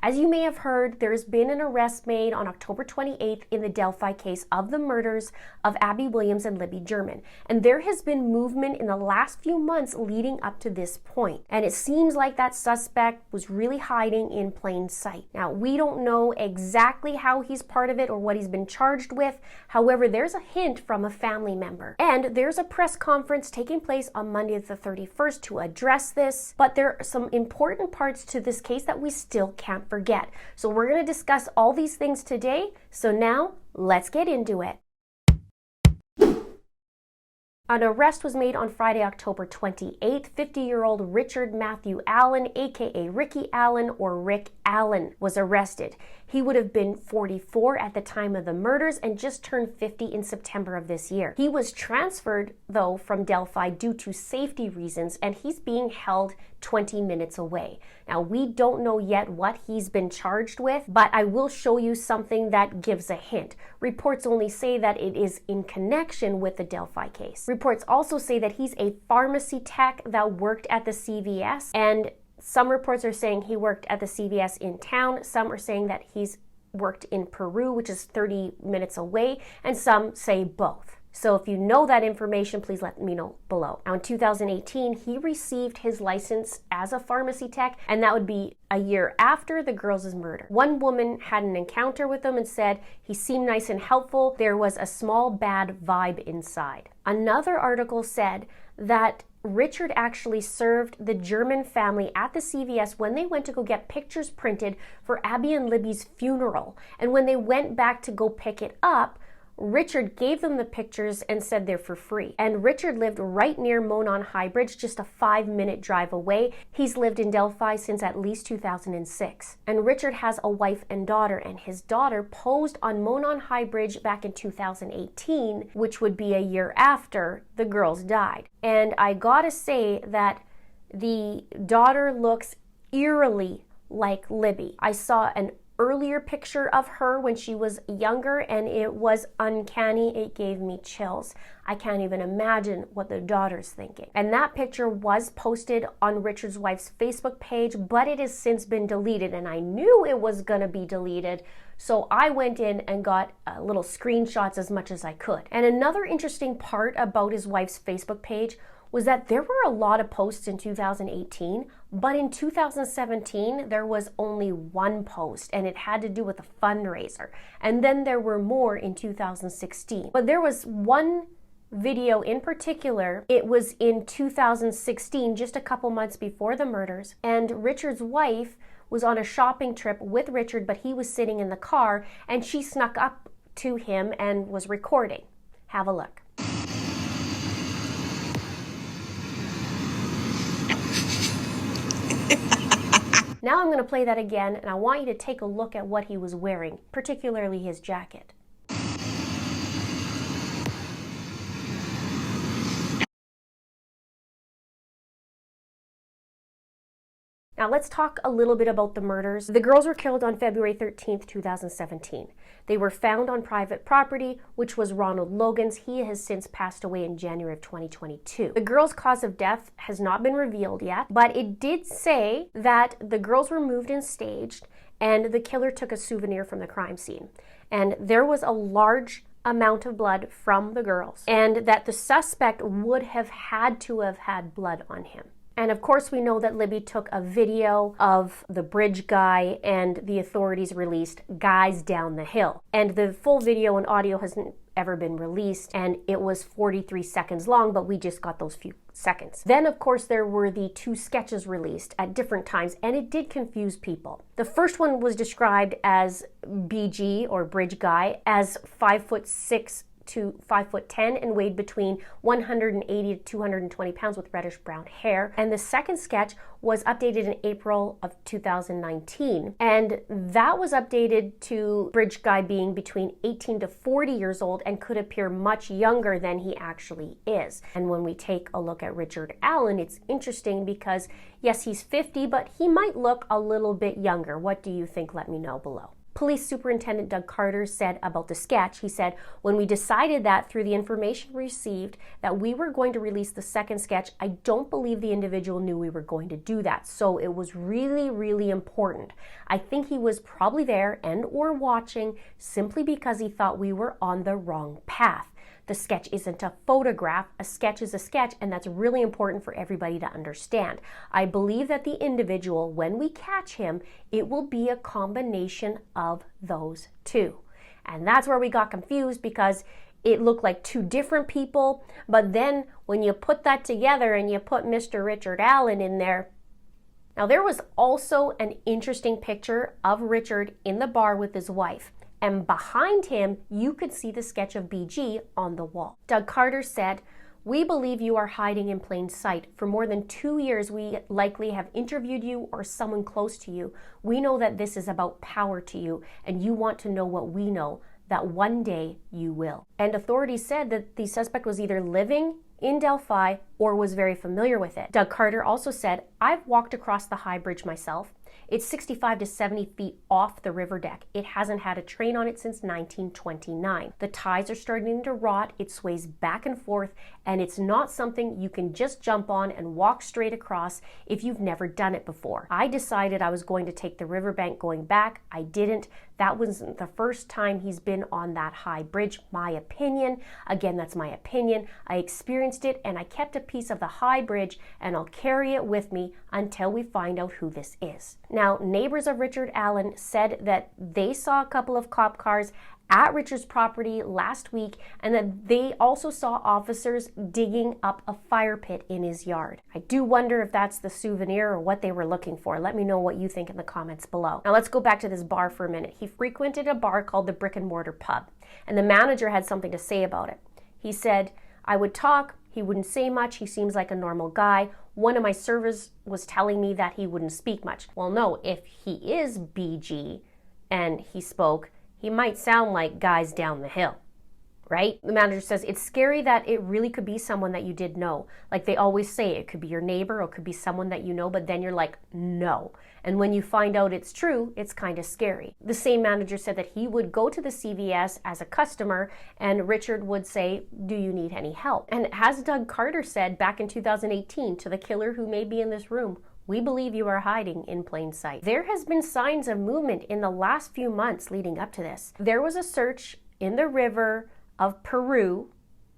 As you may have heard, there's been an arrest made on October 28th in the Delphi case of the murders of Abby Williams and Libby German. And there has been movement in the last few months leading up to this point. And it seems like that suspect was really hiding in plain sight. Now, we don't know exactly how he's part of it or what he's been charged with. However, there's a hint from a family member. And there's a press conference taking place on Monday the 31st to address this. But there are some important parts to this case that we still can't forget. So we're going to discuss all these things today. So now let's get into it. An arrest was made on Friday, October 28th. 50-year-old Richard Matthew Allen, aka Ricky Allen or Rick Allen, was arrested. He would have been 44 at the time of the murders and just turned 50 in September of this year. He was transferred, though, from Delphi due to safety reasons, and he's being held 20 minutes away. Now, we don't know yet what he's been charged with, but I will show you something that gives a hint. Reports only say that it is in connection with the Delphi case. Reports also say that he's a pharmacy tech that worked at the CVS, and some reports are saying he worked at the CVS in town. Some are saying that he's worked in Peru, which is 30 minutes away, and some say both. So if you know that information, please let me know below. Now in 2018, he received his license as a pharmacy tech, and that would be a year after the girls' murder. One woman had an encounter with him and said he seemed nice and helpful. There was a small bad vibe inside. Another article said that Richard actually served the German family at the CVS when they went to go get pictures printed for Abby and Libby's funeral. And when they went back to go pick it up, Richard gave them the pictures and said they're for free. And Richard lived right near Monon High Bridge, just a 5-minute drive away. He's lived in Delphi since at least 2006. And Richard has a wife and daughter, and his daughter posed on Monon High Bridge back in 2018, which would be a year after the girls died. And I gotta say that the daughter looks eerily like Libby. I saw an earlier picture of her when she was younger, and it was uncanny. It gave me chills. I can't even imagine what the daughter's thinking. And that picture was posted on Richard's wife's Facebook page, but it has since been deleted, and I knew it was gonna be deleted, so I went in and got little screenshots as much as I could. And another interesting part about his wife's Facebook page was that there were a lot of posts in 2018, but in 2017, there was only one post, and it had to do with a fundraiser. And then there were more in 2016. But there was one video in particular. It was in 2016, just a couple months before the murders, and Richard's wife was on a shopping trip with Richard, but he was sitting in the car, and she snuck up to him and was recording. Have a look. Now I'm going to play that again, and I want you to take a look at what he was wearing, particularly his jacket. Now let's talk a little bit about the murders. The girls were killed on February 13th, 2017. They were found on private property, which was Ronald Logan's. He has since passed away in January of 2022. The girls' cause of death has not been revealed yet, but it did say that the girls were moved and staged, and the killer took a souvenir from the crime scene. And there was a large amount of blood from the girls, and that the suspect would have had to have had blood on him. And of course, we know that Libby took a video of the bridge guy, and the authorities released Guys Down the Hill. And the full video and audio hasn't ever been released, and it was 43 seconds long, but we just got those few seconds. Then, of course, there were the 2 sketches released at different times, and it did confuse people. The first one was described as BG, or Bridge Guy, as 5'6" to 5'10" and weighed between 180 to 220 pounds with reddish brown hair. And the second sketch was updated in April of 2019. And that was updated to Bridge Guy being between 18 to 40 years old and could appear much younger than he actually is. And when we take a look at Richard Allen, it's interesting because yes, he's 50, but he might look a little bit younger. What do you think? Let me know below. Police Superintendent Doug Carter said about the sketch, he said, when we decided that through the information received that we were going to release the second sketch, I don't believe the individual knew we were going to do that. So it was really, really important. I think he was probably there and or watching simply because he thought we were on the wrong path. The sketch isn't a photograph. A sketch is a sketch, and that's really important for everybody to understand. I believe that the individual, when we catch him, it will be a combination of those two. And that's where we got confused because it looked like two different people. But then when you put that together and you put Mr. Richard Allen in there, now there was also an interesting picture of Richard in the bar with his wife. And behind him, you could see the sketch of BG on the wall. Doug Carter said, "We believe you are hiding in plain sight. For more than 2 years, we likely have interviewed you or someone close to you. We know that this is about power to you, and you want to know what we know, that one day you will." And authorities said that the suspect was either living in Delphi or was very familiar with it. Doug Carter also said, "I've walked across the High Bridge myself. It's 65 to 70 feet off the river deck. It hasn't had a train on it since 1929. The ties are starting to rot, it sways back and forth, and it's not something you can just jump on and walk straight across if you've never done it before. I decided I was going to take the riverbank going back. I didn't. That wasn't the first time he's been on that high bridge. My opinion. Again, that's my opinion. I experienced it and I kept a piece of the high bridge and I'll carry it with me until we find out who this is." Now, neighbors of Richard Allen said that they saw a couple of cop cars at Richard's property last week and that they also saw officers digging up a fire pit in his yard. I do wonder if that's the souvenir or what they were looking for. Let me know what you think in the comments below. Now let's go back to this bar for a minute. He frequented a bar called the Brick and Mortar Pub, and the manager had something to say about it. He said, "I would talk, he wouldn't say much, he seems like a normal guy. One of my servers was telling me that he wouldn't speak much." Well, no, if he is BG and he spoke, he might sound like guys down the hill, right? The manager says, "It's scary that it really could be someone that you did know. Like they always say, it could be your neighbor or it could be someone that you know, but then you're like, no. And when you find out it's true, it's kind of scary." The same manager said that he would go to the CVS as a customer and Richard would say, "Do you need any help?" And as Doug Carter said back in 2018 to the killer who may be in this room, "We believe you are hiding in plain sight." There has been signs of movement in the last few months leading up to this. There was a search in the river of Peru,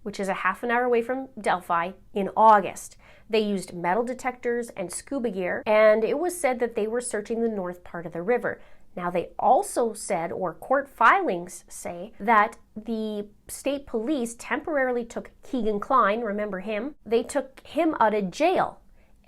which is a half an hour away from Delphi, in August. They used metal detectors and scuba gear, and it was said that they were searching the north part of the river. Now, they also said, or court filings say, that the state police temporarily took Keegan Kline, remember him? They took him out of jail.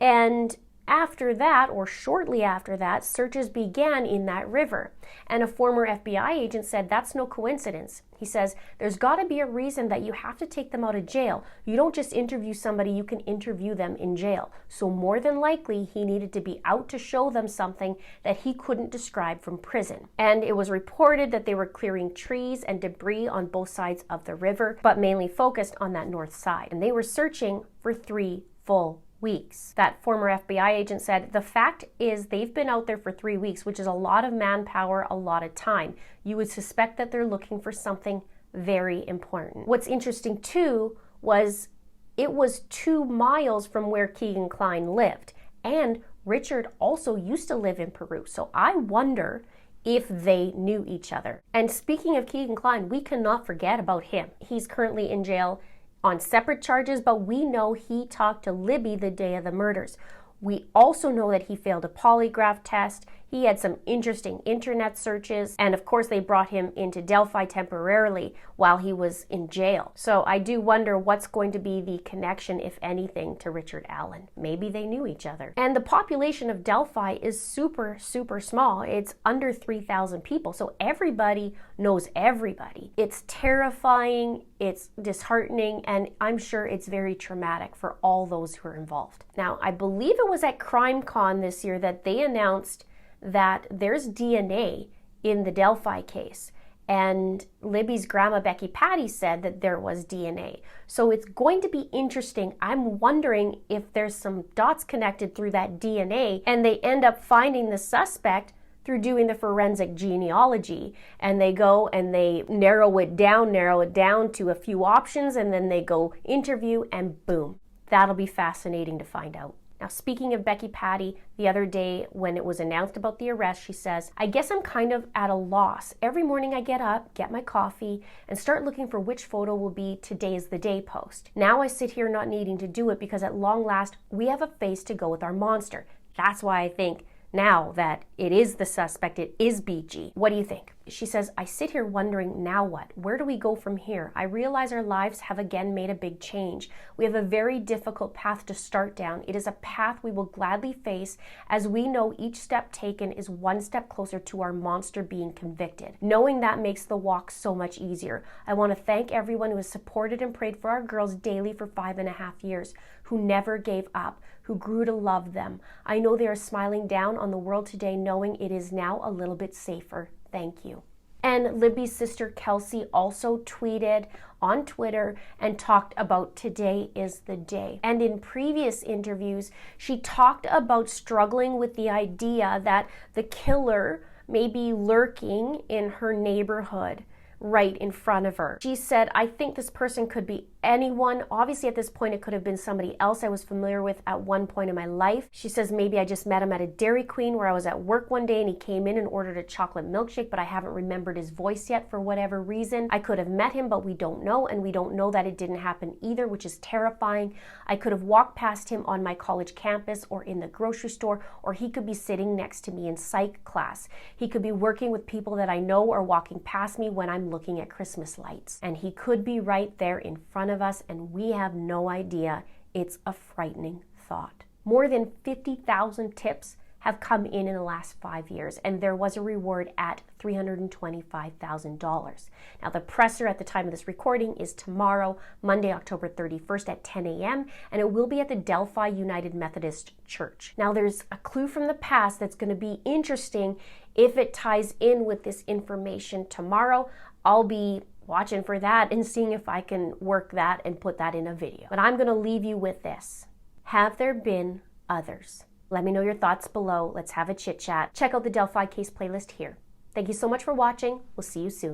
And after that, or shortly after that, searches began in that river. And a former FBI agent said that's no coincidence. He says, "There's got to be a reason that you have to take them out of jail. You don't just interview somebody, you can interview them in jail." So more than likely, he needed to be out to show them something that he couldn't describe from prison. And it was reported that they were clearing trees and debris on both sides of the river, but mainly focused on that north side. And they were searching for 3 full weeks. That former FBI agent said, "The fact is they've been out there for 3 weeks, which is a lot of manpower, a lot of time. You would suspect that they're looking for something very important." What's interesting too was it was 2 miles from where Keegan Kline lived. And Richard also used to live in Peru. So I wonder if they knew each other. And speaking of Keegan Kline, we cannot forget about him. He's currently in jail on separate charges, but we know he talked to Libby the day of the murders. We also know that he failed a polygraph test. He had some interesting internet searches, and of course they brought him into Delphi temporarily while he was in jail. So I do wonder what's going to be the connection, if anything, to Richard Allen. Maybe they knew each other. And the population of Delphi is super, super small. It's under 3,000 people, so everybody knows everybody. It's terrifying, it's disheartening, and I'm sure it's very traumatic for all those who are involved. Now, I believe it was at CrimeCon this year that they announced that there's DNA in the Delphi case. And Libby's grandma, Becky Patty, said that there was DNA. So it's going to be interesting. I'm wondering if there's some dots connected through that DNA and they end up finding the suspect through doing the forensic genealogy, and they go and they narrow it down to a few options, and then they go interview, and boom. That'll be fascinating to find out. Now, speaking of Becky Patty, the other day when it was announced about the arrest, she says, "I guess I'm kind of at a loss. Every morning I get up, get my coffee, and start looking for which photo will be today's the day post. Now I sit here not needing to do it because at long last, we have a face to go with our monster. That's why I think now that it is the suspect, it is BG. What do you think?" She says, "I sit here wondering, now what? Where do we go from here? I realize our lives have again made a big change. We have a very difficult path to start down. It is a path we will gladly face, as we know each step taken is one step closer to our monster being convicted. Knowing that makes the walk so much easier. I want to thank everyone who has supported and prayed for our girls daily for 5.5 years, who never gave up, who grew to love them. I know they are smiling down on the world today, knowing it is now a little bit safer. Thank you." And Libby's sister Kelsey also tweeted on Twitter and talked about today is the day. And in previous interviews, she talked about struggling with the idea that the killer may be lurking in her neighborhood right in front of her. She said, "I think this person could be anyone. Obviously at this point it could have been somebody else I was familiar with at one point in my life." She says, "Maybe I just met him at a Dairy Queen where I was at work one day and he came in and ordered a chocolate milkshake, but I haven't remembered his voice yet for whatever reason. I could have met him, but we don't know, and we don't know that it didn't happen either, which is terrifying. I could have walked past him on my college campus or in the grocery store, or he could be sitting next to me in psych class. He could be working with people that I know or walking past me when I'm looking at Christmas lights. And he could be right there in front of us, and we have no idea. It's a frightening thought." More than 50,000 tips have come in the last 5 years, and there was a reward at $325,000. Now, the presser at the time of this recording is tomorrow, Monday, October 31st at 10 a.m., and it will be at the Delphi United Methodist Church. Now, there's a clue from the past that's going to be interesting if it ties in with this information tomorrow. I'll be watching for that and seeing if I can work that and put that in a video. But I'm going to leave you with this. Have there been others? Let me know your thoughts below. Let's have a chit chat. Check out the Delphi case playlist here. Thank you so much for watching. We'll see you soon.